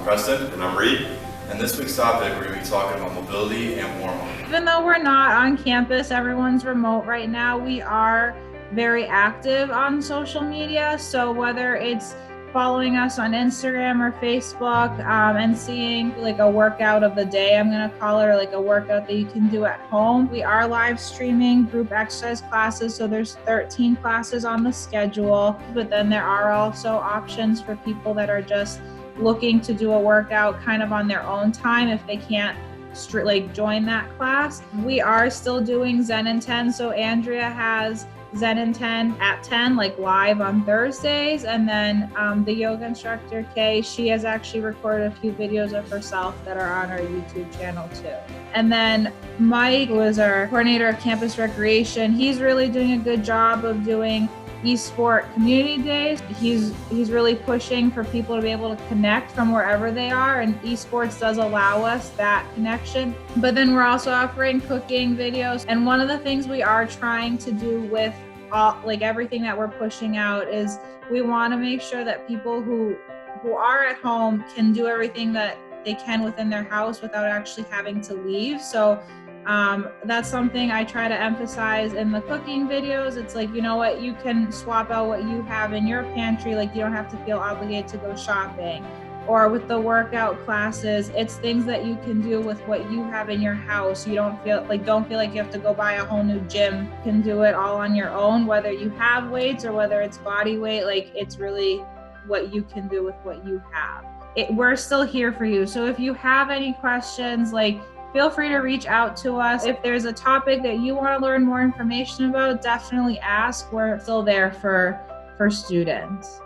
Preston. And I'm Reed. And this week's topic, we're going to be talking about mobility and warm-up. Even though we're not on campus, everyone's remote right now, we are very active on social media. So whether it's following us on Instagram or Facebook and seeing like a workout of the day, I'm going to call it, or like a workout that you can do at home. We are live streaming group exercise classes. So there's 13 classes on the schedule, but then there are also options for people that are just looking to do a workout kind of on their own time if they can't join that class. We are still doing Zen and 10. So Andrea has Zen and 10 at 10, like live on Thursdays. And then the yoga instructor, Kay, she has actually recorded a few videos of herself that are on our YouTube channel too. And then Mike, who is our coordinator of campus recreation, he's really doing a good job of doing eSport community days. He's really pushing for people to be able to connect from wherever they are, and esports does allow us that connection. But then we're also offering cooking videos, and one of the things we are trying to do with everything that we're pushing out is we want to make sure that people who are at home can do everything that they can within their house without actually having to leave. So that's something I try to emphasize in the cooking videos. It's like, you know what, you can swap out what you have in your pantry. Like, you don't have to feel obligated to go shopping. Or with the workout classes, it's things that you can do with what you have in your house. You don't feel like you have to go buy a whole new gym. You can do it all on your own, whether you have weights or whether it's body weight. Like, it's really what you can do with what you have. We're still here for you. So if you have any questions, feel free to reach out to us. If there's a topic that you want to learn more information about, definitely ask. We're still there for students.